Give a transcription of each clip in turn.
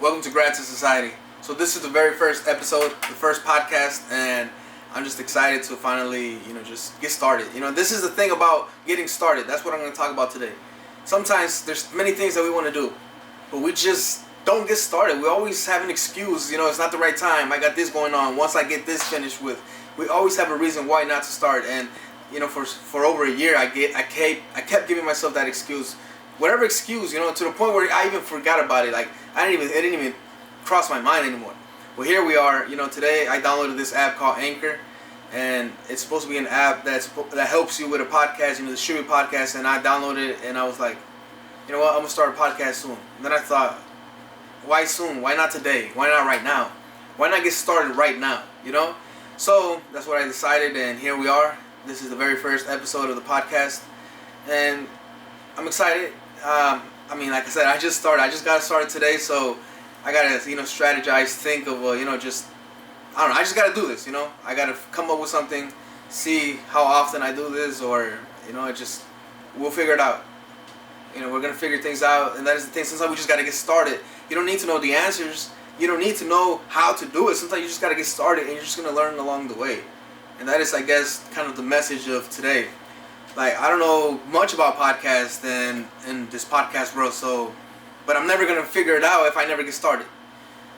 Welcome to Grad to Society. So this is the very first episode, the first podcast, and I'm just excited to finally, just get started. This is the thing about getting started. That's what I'm going to talk about today. Sometimes there's many things that we want to do, but we just don't get started. We always have an excuse. It's not the right time. I got this going on. Once I get this finished with, we always have a reason why not to start. And for over a year, I kept giving myself that excuse, whatever excuse, to the point where I even forgot about it. Like it didn't even cross my mind anymore. Well, here we are. Today I downloaded this app called Anchor, and it's supposed to be an app that helps you with a podcast, the streaming podcast. And I downloaded it, and I was like, you know what, I'm gonna start a podcast soon. And then I thought, why soon? Why not today? Why not right now? Why not get started right now? So that's what I decided, and here we are. This is the very first episode of the podcast, and I'm excited. Like I said, I just got started today, so I gotta, strategize, think of, I just gotta do this, I gotta come up with something, see how often I do this, or, we'll figure it out. We're gonna figure things out, and that is the thing. Sometimes we just gotta get started. You don't need to know the answers. You don't need to know how to do it. Sometimes you just gotta get started, and you're just gonna learn along the way. And that is, I guess, kind of the message of today. Like, I don't know much about podcasts and this podcast world, but I'm never gonna figure it out if I never get started.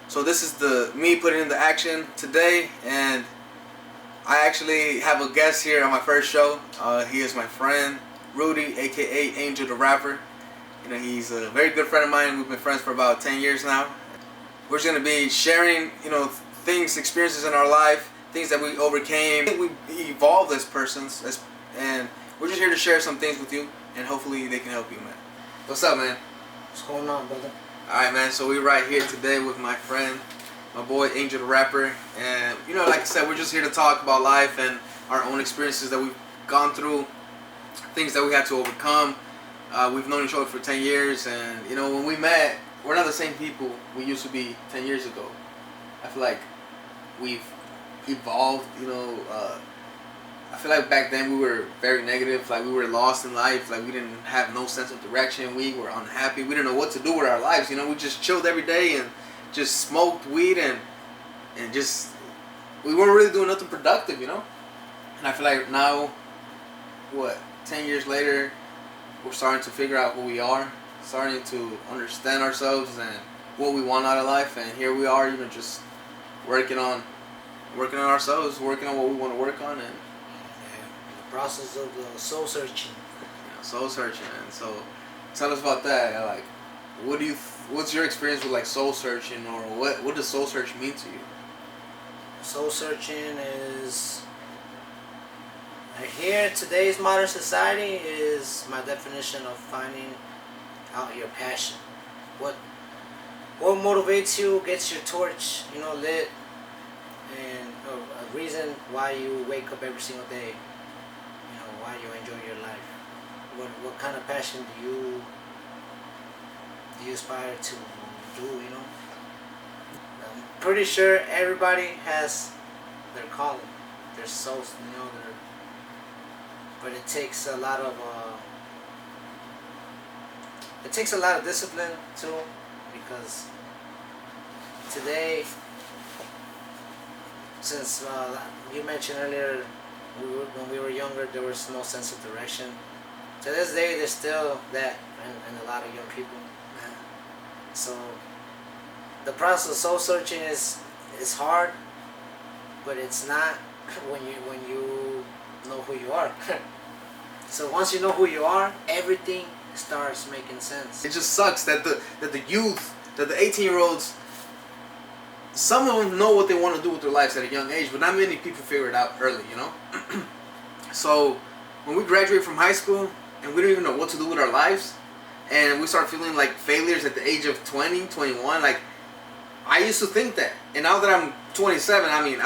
So this is me putting in the action today, and I actually have a guest here on my first show. He is my friend Rudy, aka Angel the Rapper. He's a very good friend of mine. We've been friends for about 10 years now. We're just gonna be sharing, experiences in our life, things that we overcame. We evolved as persons, and we're just here to share some things with you, and hopefully they can help you, man. What's up, man? What's going on, brother? Alright, man, so we're right here today with my friend, my boy Angel the Rapper, and like I said, we're just here to talk about life and our own experiences that we've gone through, things that we had to overcome. We've known each other for 10 years, and when we met, we're not the same people we used to be 10 years ago. I feel like we've evolved. I feel like back then we were very negative, like we were lost in life, like we didn't have no sense of direction, we were unhappy, we didn't know what to do with our lives. We just chilled every day and just smoked weed and just, we weren't really doing nothing productive, And I feel like now, 10 years later, we're starting to figure out who we are, starting to understand ourselves and what we want out of life, and here we are, just working on ourselves, working on what we want to work on, and the process of soul searching. Soul searching, and so tell us about that. Like, what's your experience with like soul searching, or what does soul search mean to you? Soul searching is, here today's modern society, is my definition of finding out your passion. What motivates you, gets your torch, lit, and a reason why you wake up every single day. Why you enjoy your life. What kind of passion do you aspire to do? I'm pretty sure everybody has their calling, their souls, but it takes a lot of discipline too, because today, since you mentioned earlier, when we were younger, there was no sense of direction. To this day, there's still that in a lot of young people. So the process of soul searching is hard, but it's not when you know who you are. So once you know who you are, everything starts making sense. It just sucks that the youth, that the 18-year-olds, some of them know what they want to do with their lives at a young age, but not many people figure it out early, So when we graduate from high school and we don't even know what to do with our lives, and we start feeling like failures at the age of 20, 21, like I used to think that. And now that I'm 27, I'm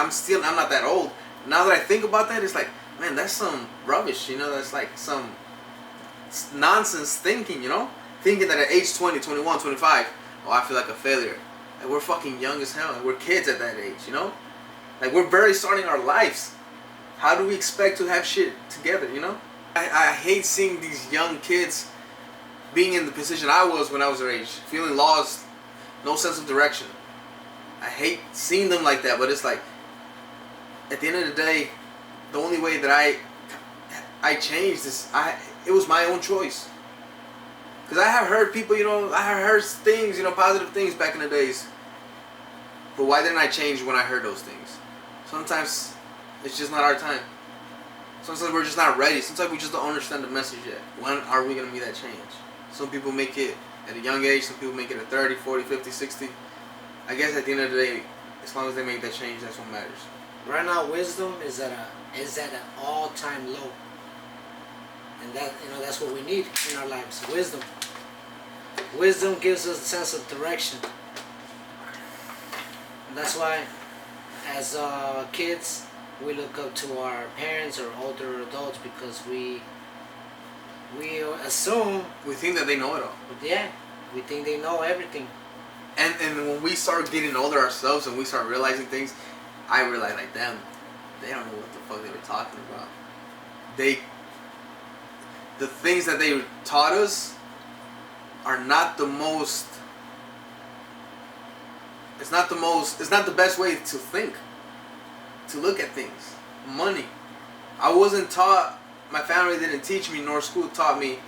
not that old. Now that I think about that, it's like, man, that's some rubbish, that's like some nonsense thinking, Thinking that at age 20, 21, 25, I feel like a failure. Like, we're fucking young as hell, and we're kids at that age, Like, we're barely starting our lives. How do we expect to have shit together, I hate seeing these young kids being in the position I was when I was their age, feeling lost, no sense of direction. I hate seeing them like that, but it's like, at the end of the day, the only way that I changed is it was my own choice. Because I have heard people, I have heard things, positive things back in the days. But why didn't I change when I heard those things? Sometimes it's just not our time. Sometimes we're just not ready. Sometimes we just don't understand the message yet. When are we going to make that change? Some people make it at a young age. Some people make it at 30, 40, 50, 60. I guess at the end of the day, as long as they make that change, that's what matters. Right now, wisdom is at an all-time low. And that's what we need in our lives. Wisdom. Wisdom gives us a sense of direction. And that's why, as kids, we look up to our parents or older adults because we assume, we think that they know it all. Yeah, we think they know everything. And when we start getting older ourselves and we start realizing things, I realize, like, damn, they don't know what the fuck they were talking about. The things that they taught us are not the most. It's not the best way to think, to look at things. Money. I wasn't taught, my family didn't teach me, nor school taught me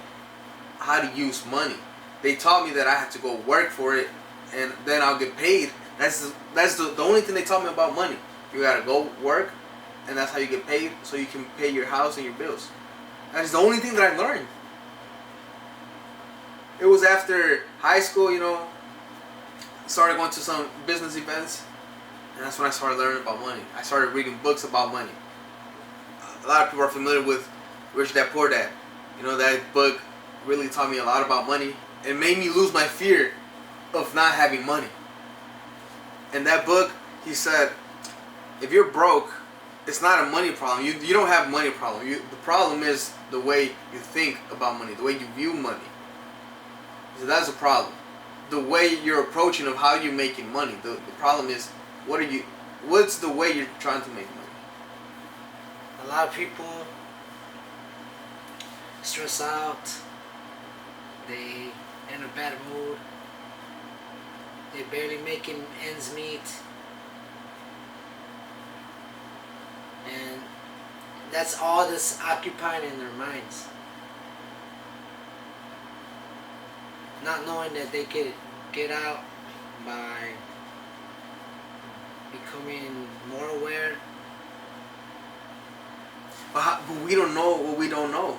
how to use money. They taught me that I had to go work for it and then I'll get paid. That's the only thing they taught me about money. You gotta go work and that's how you get paid, so you can pay your house and your bills. That's the only thing that I learned. It was after high school, started going to some business events, and that's when I started learning about money. I started reading books about money. A lot of people are familiar with Rich Dad Poor Dad. That book really taught me a lot about money. It made me lose my fear of not having money. In that book, he said, if you're broke, it's not a money problem. You don't have a money problem. The problem is the way you think about money, the way you view money. So that's the problem. The way you're approaching of how you're making money. The problem is, what's the way you're trying to make money? A lot of people stress out. They in a bad mood. They barely making ends meet. And that's all that's occupying in their minds. Not knowing that they could get out by becoming more aware. But we don't know what we don't know.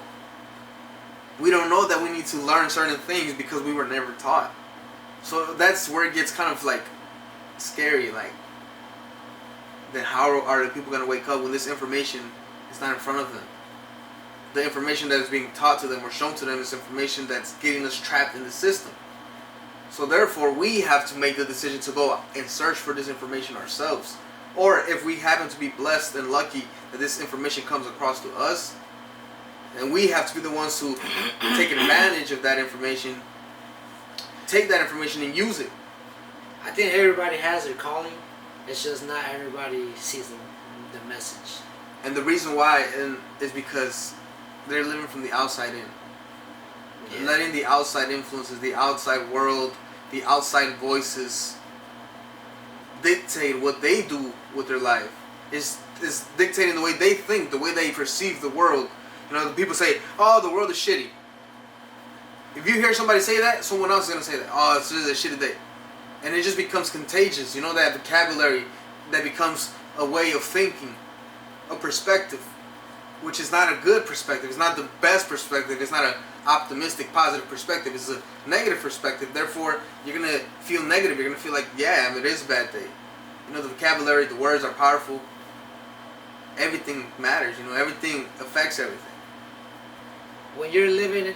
We don't know that we need to learn certain things because we were never taught. So that's where it gets kind of like scary. Like, then how are the people going to wake up when this information is not in front of them? The information that is being taught to them or shown to them is information that's getting us trapped in the system. So therefore, we have to make the decision to go and search for this information ourselves. Or if we happen to be blessed and lucky that this information comes across to us, then we have to be the ones who take advantage of that information, take that information and use it. I think everybody has their calling. It's just not everybody sees the message. And the reason why is because they're living from the outside in. Yeah. Letting the outside influences, the outside world, the outside voices dictate what they do with their life. Is dictating the way they think, the way they perceive the world. People say, oh, the world is shitty. If you hear somebody say that, someone else is going to say that. Oh, it's just a shitty day. And it just becomes contagious. That vocabulary that becomes a way of thinking, a perspective, which is not a good perspective. It's not the best perspective. It's not an optimistic, positive perspective. It's a negative perspective. Therefore, you're going to feel negative. You're going to feel like, yeah, it is a bad day. The vocabulary, the words are powerful. Everything matters. Everything affects everything. When you're living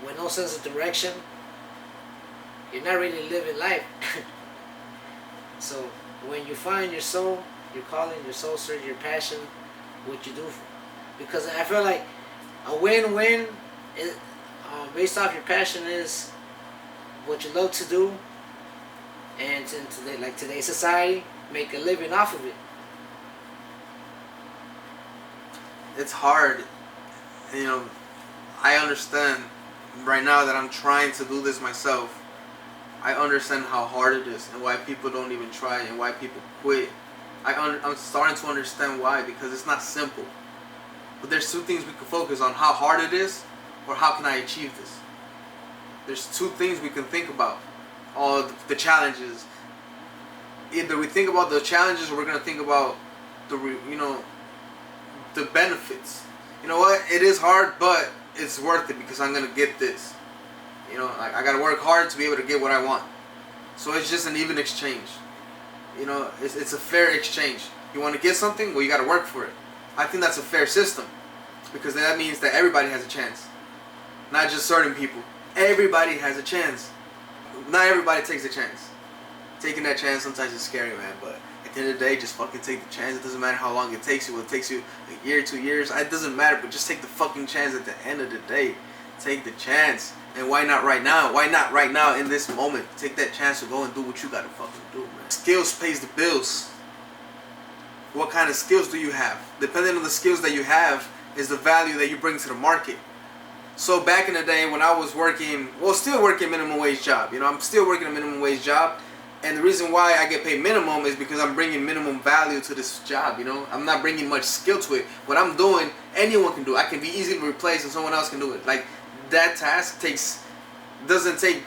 with no sense of direction, you're not really living life. So when you find your soul, your calling, your soul search, your passion, what you do, because I feel like a win-win is, based off your passion is what you love to do, and in today's society, make a living off of it. It's hard. I understand right now that I'm trying to do this myself. I understand how hard it is and why people don't even try and why people quit. I'm starting to understand why, because it's not simple. But there's two things we can focus on: how hard it is, or how can I achieve this. There's two things we can think about. All the challenges. Either we think about the challenges, or we're gonna think about the the benefits. You know what? It is hard, but it's worth it because I'm gonna get this. I gotta work hard to be able to get what I want. So it's just an even exchange. It's a fair exchange. You want to get something? Well, you gotta work for it. I think that's a fair system, because that means that everybody has a chance, not just certain people. Everybody has a chance. Not everybody takes a chance. Taking that chance sometimes is scary, man, but at the end of the day, just fucking take the chance. It doesn't matter how long it takes you. Whether it takes you a year, 2 years, it doesn't matter, but just take the fucking chance at the end of the day. Take the chance. And why not right now? Why not right now in this moment? Take that chance to go and do what you gotta fucking do, man. Skills pays the bills. What kind of skills do you have? Depending on the skills that you have is the value that you bring to the market. So back in the day when I was working, still working minimum wage job. I'm still working a minimum wage job. And the reason why I get paid minimum is because I'm bringing minimum value to this job, I'm not bringing much skill to it. What I'm doing, anyone can do. I can be easily replaced and someone else can do it. Like, that task doesn't take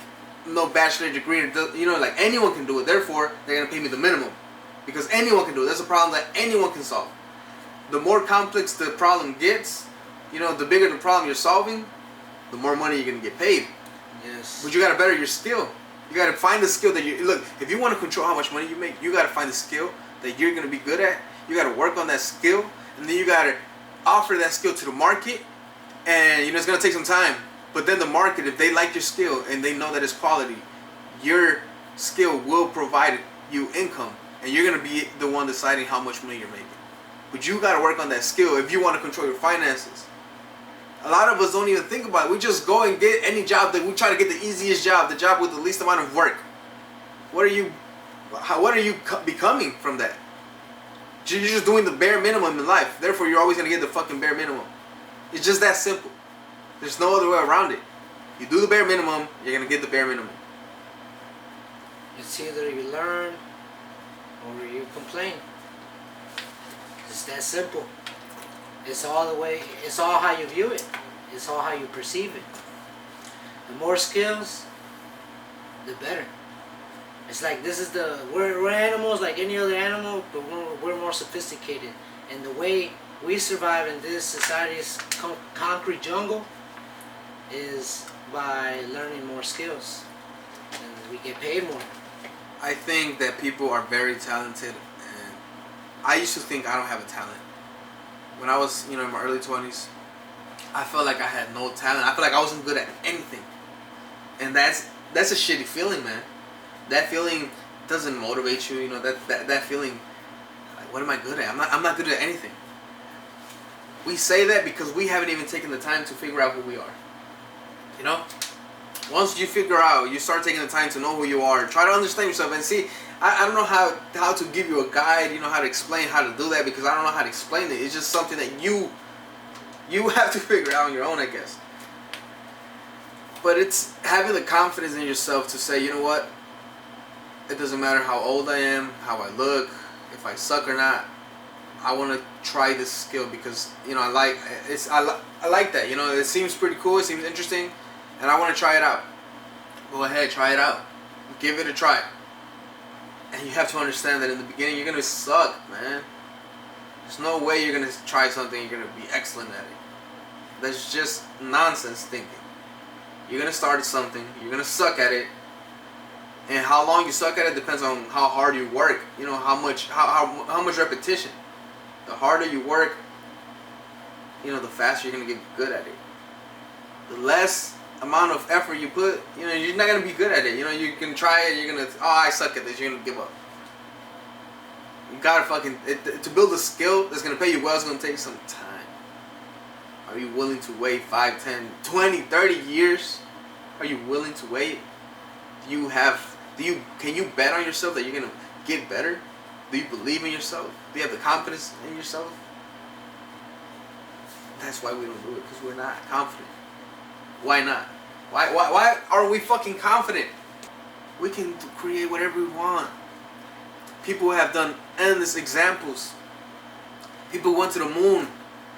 no bachelor degree. Like, anyone can do it. Therefore, they're going to pay me the minimum. Because anyone can do it. That's a problem that anyone can solve. The more complex the problem gets, the bigger the problem you're solving, the more money you're going to get paid. Yes. But you got to better your skill. You got to find the skill that you... Look, if you want to control how much money you make, you got to find the skill that you're going to be good at. You got to work on that skill. And then you got to offer that skill to the market. And, it's going to take some time. But then the market, if they like your skill and they know that it's quality, your skill will provide you income. And you're going to be the one deciding how much money you're making. But you got to work on that skill if you want to control your finances. A lot of us don't even think about it. We just go and get any job that we try to get the easiest job, the job with the least amount of work. What are you becoming from that? You're just doing the bare minimum in life. Therefore, you're always going to get the fucking bare minimum. It's just that simple. There's no other way around it. You do the bare minimum, you're going to get the bare minimum. It's either you learn or you complain. It's that simple. It's all how you view it. It's all how you perceive it. The more skills, the better. It's like we're animals like any other animal, but we're more sophisticated. And the way we survive in this society's concrete jungle is by learning more skills. And we get paid more. I think that people are very talented, and I used to think I don't have a talent. When I was, in my early 20s, I felt like I had no talent. I felt like I wasn't good at anything. And that's a shitty feeling, man. That feeling doesn't motivate you, that feeling, like, what am I good at? I'm not good at anything. We say that because we haven't even taken the time to figure out who we are. Once you figure out, you start taking the time to know who you are, try to understand yourself, and see, I don't know how to give you a guide, how to explain how to do that, because I don't know how to explain it. It's just something that you have to figure out on your own, I guess. But it's having the confidence in yourself to say, you know what, it doesn't matter how old I am, how I look, if I suck or not, I want to try this skill because, I like that, it seems pretty cool, it seems interesting, and I want to try it out. Go ahead, try it out. Give it a try. And you have to understand that in the beginning you're going to suck, man. There's no way you're going to try something and you're going to be excellent at it. That's just nonsense thinking. You're going to start something, you're going to suck at it, and how long you suck at it depends on how hard you work, how much repetition. The harder you work, the faster you're going to get good at it. The less amount of effort you put, you're not going to be good at it. You can try it, you're going to, I suck at this, you're going to give up. You got to to build a skill that's going to pay you well, it's going to take some time. Are you willing to wait 5, 10, 20, 30 years? Are you willing to wait? Can you bet on yourself that you're going to get better? Do you believe in yourself? Do you have the confidence in yourself? That's why we don't do it, because we're not confident. Why not? Why are we fucking confident? We can create whatever we want. People have done endless examples. People went to the moon,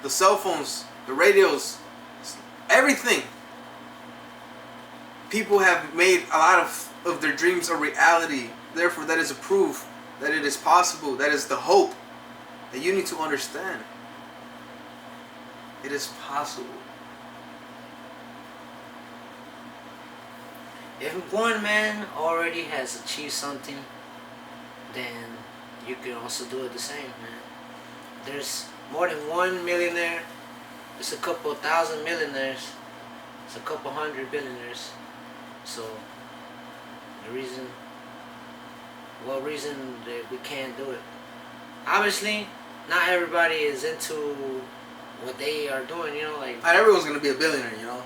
the cell phones, the radios, everything. People have made a lot of their dreams a reality. Therefore, that is a proof that it is possible. That is the hope that you need to understand. It is possible. If one man already has achieved something, then you can also do it the same, man. There's more than one millionaire. There's a couple thousand millionaires. There's a couple hundred billionaires. So, what reason that we can't do it? Obviously, not everybody is into what they are doing, you know, like... Not everyone's gonna be a billionaire, you know?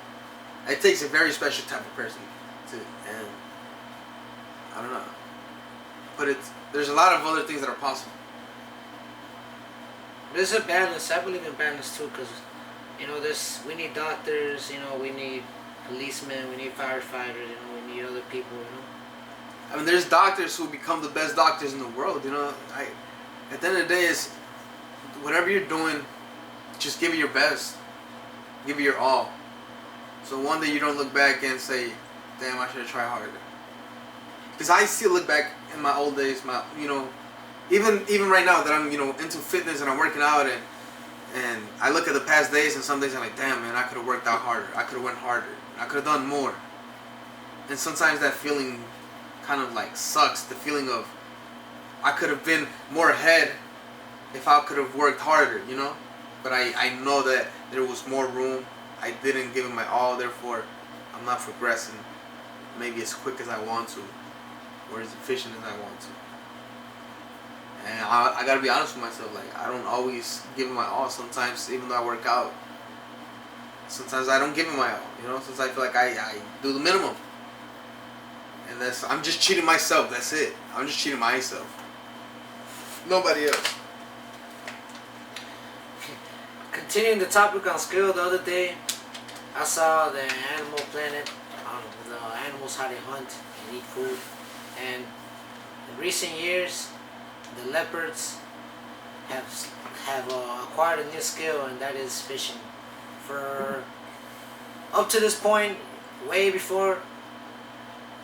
It takes a very special type of person to, and I don't know. But there's a lot of other things that are possible. There's a balance. I believe in balance too, because, you know, we need doctors, you know, we need policemen, we need firefighters, you know, we need other people, you know. I mean, there's doctors who become the best doctors in the world, you know. At the end of the day, is whatever you're doing, just give it your best. Give it your all. So one day you don't look back and say, damn, I should have tried harder. Because I still look back in my old days, you know, even right now that I'm, you know, into fitness and I'm working out, and I look at the past days, and some days I'm like, damn, man, I could have worked out harder. I could have went harder. I could have done more. And sometimes that feeling kind of like sucks. The feeling of I could have been more ahead if I could have worked harder, you know. But I know that there was more room. I didn't give it my all, therefore I'm not progressing maybe as quick as I want to, or as efficient as I want to. And I gotta be honest with myself, like, I don't always give it my all. Sometimes, even though I work out, sometimes I don't give it my all, you know. Sometimes I feel like I do the minimum, and I'm just cheating myself. That's it. I'm just cheating myself. Nobody else. Continuing the topic on skill, the other day I saw the Animal Planet, the animals, how they hunt and eat food, and in recent years the leopards have acquired a new skill, and that is fishing. For up to this point, way before,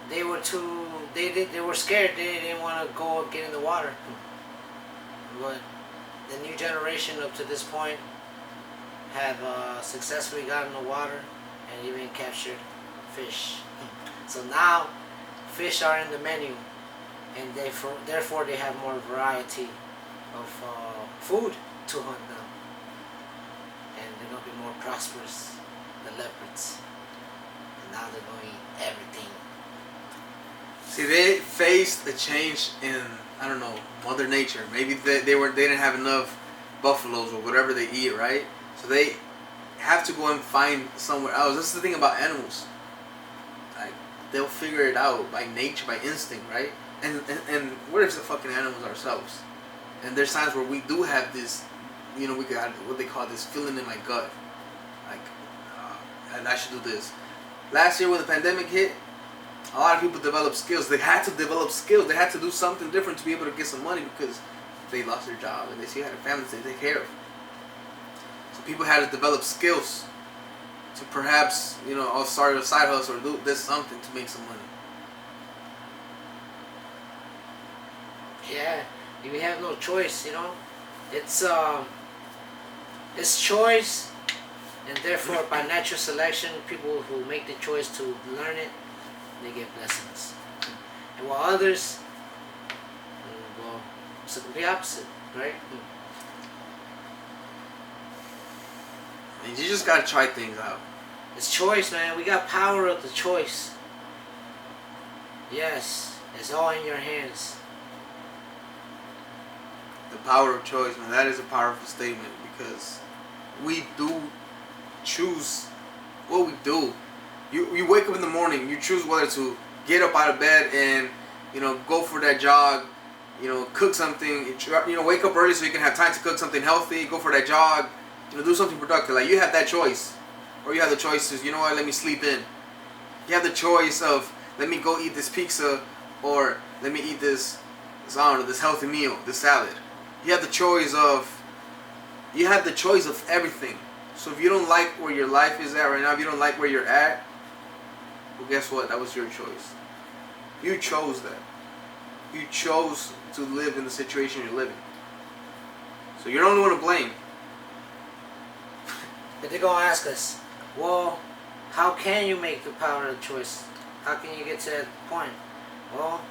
they were scared. They didn't want to go get in the water. But the new generation up to this point have successfully gotten in the water and even captured fish. So now fish are in the menu, and therefore they have more variety of food to hunt now, and they're going to be more prosperous, the leopards, and now they're going to eat everything. See, they faced a change in, I don't know, Mother Nature. Maybe they didn't have enough buffaloes or whatever they eat, right? So they have to go and find somewhere else. This is the thing about animals. Like, they'll figure it out by nature, by instinct, right? And we're just the fucking animals ourselves. And there's times where we do have this, you know, we got what they call this feeling in my gut. Like, I should do this. Last year when the pandemic hit, a lot of people developed skills. They had to develop skills. They had to do something different to be able to get some money, because they lost their job and they still had a family to take care of. So people had to develop skills to perhaps, you know, start a side hustle or do this something to make some money. Yeah, we have no choice, you know. It's choice, and therefore by natural selection, people who make the choice to learn it, they get blessings. And while others, well, it's the opposite, right? And you just gotta try things out. It's choice, man. We got power of the choice. Yes, it's all in your hands. The power of choice, man. That is a powerful statement, because we do choose what we do. You wake up in the morning, you choose whether to get up out of bed and, you know, go for that jog, you know, cook something, you know, wake up early so you can have time to cook something healthy, go for that jog, you know, do something productive. Like, you have that choice. Or you have the choice to, you know what, let me sleep in. You have the choice of, let me go eat this pizza or let me eat this I don't know, this healthy meal, this salad. You have the choice of everything. So if you don't like where your life is at right now, if you don't like where you're at, well, guess what? That was your choice. You chose that. You chose to live in the situation you're living. So you're the only one to blame. But they're gonna ask us, well, how can you make the power of choice? How can you get to that point? Well,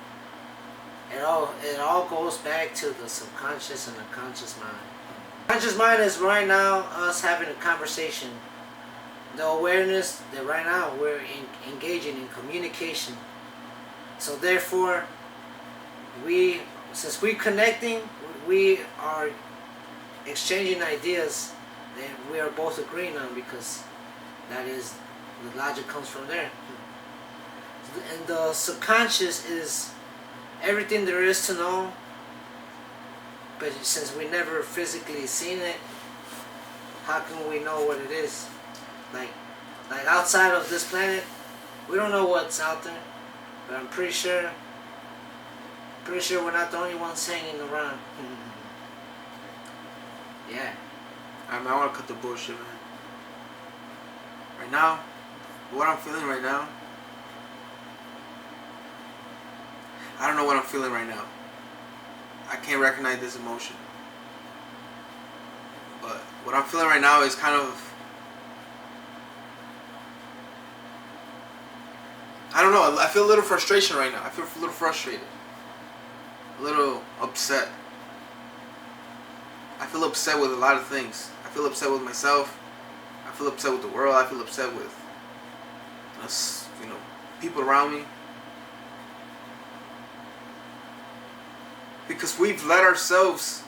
it all goes back to the subconscious and the conscious mind. Conscious mind is right now us having a conversation. The awareness that right now we're engaging in communication. So therefore, since we're connecting, we are exchanging ideas that we are both agreeing on, because that is, the logic comes from there. And the subconscious is everything there is to know, but since we never physically seen it, how can we know what it is? Like outside of this planet, we don't know what's out there, but I'm pretty sure we're not the only ones hanging around. Yeah. I want to cut the bullshit, man. Right now, what I'm feeling right now, I don't know what I'm feeling right now. I can't recognize this emotion. But what I'm feeling right now is kind of, I don't know, I feel a little frustration right now. I feel a little frustrated. A little upset. I feel upset with a lot of things. I feel upset with myself. I feel upset with the world. I feel upset with us, people around me. Because we've let ourselves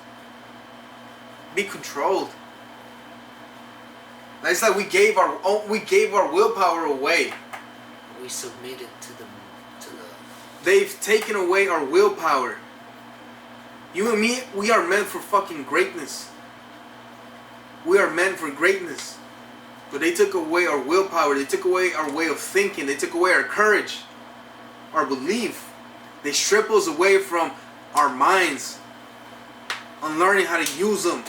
be controlled. It's like we gave our willpower away. We submitted to the. They've taken away our willpower. You and me, we are meant for fucking greatness. We are meant for greatness. But they took away our willpower. They took away our way of thinking. They took away our courage, our belief. They strip us away from our minds on learning how to use them.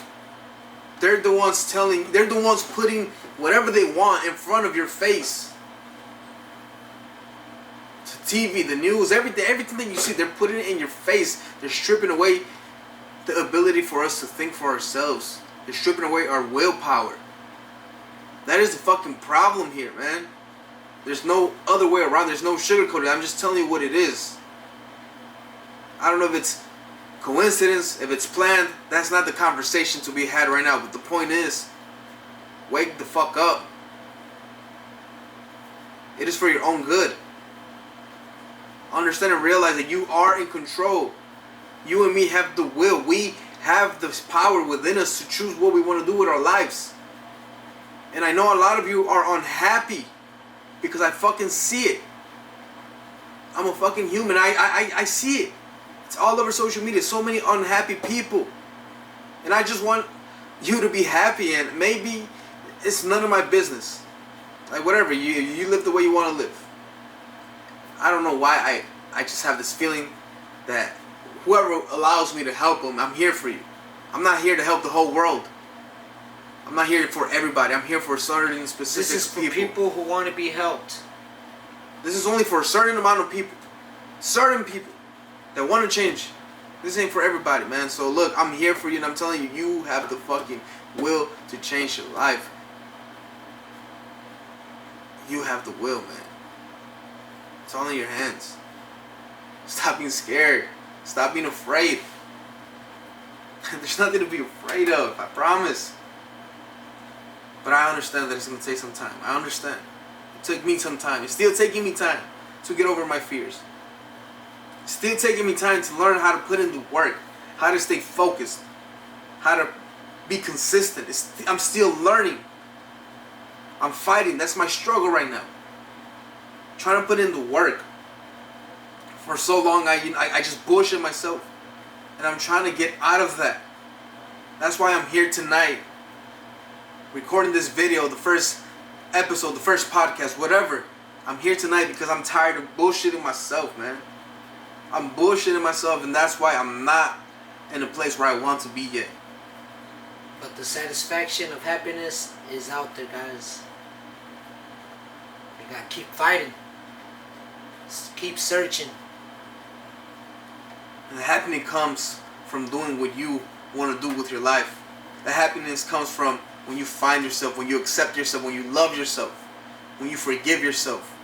They're the ones putting whatever they want in front of your face. To TV, the news, everything that you see, they're putting it in your face. They're stripping away the ability for us to think for ourselves. They're stripping away our willpower. That is the fucking problem here, man. There's no other way around. There's no sugarcoating. I'm just telling you what it is. I don't know if it's coincidence, if it's planned. That's not the conversation to be had right now. But the point is, wake the fuck up. It is for your own good. Understand and realize that you are in control. You and me have the will. We have this power within us to choose what we want to do with our lives. And I know a lot of you are unhappy because I fucking see it. I'm a fucking human. I see it. It's all over social media. So many unhappy people. And I just want you to be happy, and maybe it's none of my business. Like whatever, you live the way you want to live. I don't know why I just have this feeling that whoever allows me to help them, I'm here for you. I'm not here to help the whole world. I'm not here for everybody. I'm here for certain specific people. This is for people who want to be helped. This is only for a certain amount of people. Certain people that want to change. This ain't for everybody, man. So look, I'm here for you, and I'm telling you, you have the fucking will to change your life. You have the will, man. It's all in your hands. Stop being scared. Stop being afraid. There's nothing to be afraid of, I promise. But I understand that it's going to take some time. I understand. It took me some time. It's still taking me time to get over my fears. It's still taking me time to learn how to put in the work, how to stay focused, how to be consistent. I'm still learning. I'm fighting. That's my struggle right now. Trying to put in the work. For so long, I just bullshit myself. And I'm trying to get out of that. That's why I'm here tonight. Recording this video, the first episode, the first podcast, whatever. I'm here tonight because I'm tired of bullshitting myself, man. I'm bullshitting myself, and that's why I'm not in a place where I want to be yet. But the satisfaction of happiness is out there, guys. You gotta keep fighting. Keep searching. And the happiness comes from doing what you want to do with your life. The happiness comes from when you find yourself, when you accept yourself, when you love yourself, when you forgive yourself.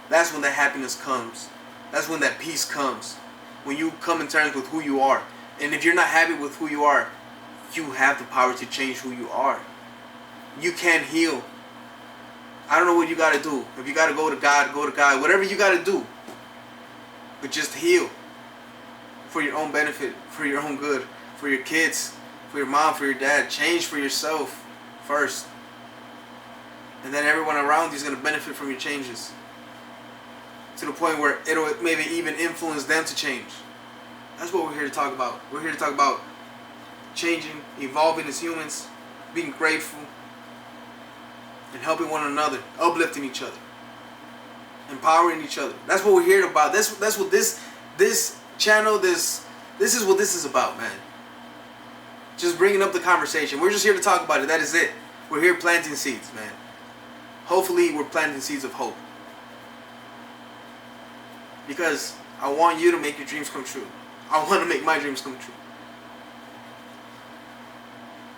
That's when that happiness comes. That's when that peace comes. When you come in terms with who you are. And if you're not happy with who you are, you have the power to change who you are. You can heal. I don't know what you got to do. If you got to go to God, go to God. Whatever you got to do. But just heal. For your own benefit. For your own good. For your kids. For your mom. For your dad. Change for yourself first. And then everyone around you is going to benefit from your changes. To the point where it'll maybe even influence them to change. That's what we're here to talk about. We're here to talk about changing, evolving as humans, being grateful, and helping one another, uplifting each other, empowering each other. That's what we're here about. That's what this channel, this is what this is about, man. Just bringing up the conversation. We're just here to talk about it. That is it. We're here planting seeds, man. Hopefully, we're planting seeds of hope. Because I want you to make your dreams come true. I want to make my dreams come true.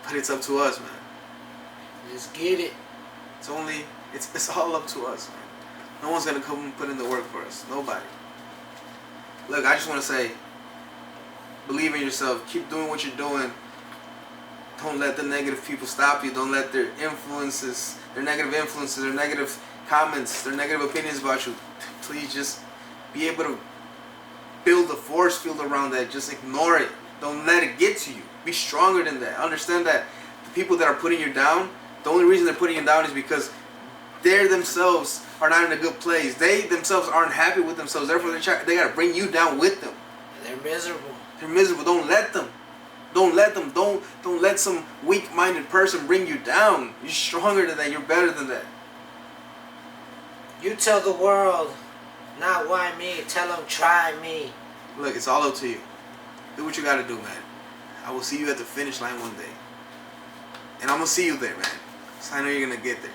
But it's up to us, man. Let's get it. It's all up to us, man. No one's going to come and put in the work for us. Nobody. Look, I just want to say, believe in yourself. Keep doing what you're doing. Don't let the negative people stop you. Don't let their influences, their negative influences, their negative comments, their negative opinions about you. Please just be able to build a force field around that. Just ignore it. Don't let it get to you. Be stronger than that. Understand that the people that are putting you down, the only reason they're putting you down is because they themselves are not in a good place. They themselves aren't happy with themselves. Therefore, they got to bring you down with them. They're miserable. They're miserable. Don't let them. Don't let them. Don't let some weak-minded person bring you down. You're stronger than that. You're better than that. You tell the world, not why me. Tell them try me. Look, it's all up to you. Do what you got to do, man. I will see you at the finish line one day. And I'm going to see you there, man. So I know you're going to get there.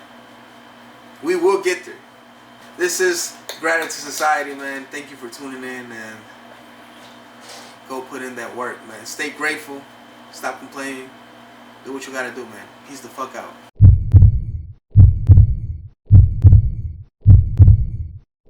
We will get there. This is Gratitude Society, man. Thank you for tuning in, and go put in that work, man. Stay grateful. Stop complaining. Do what you got to do, man. Peace the fuck out.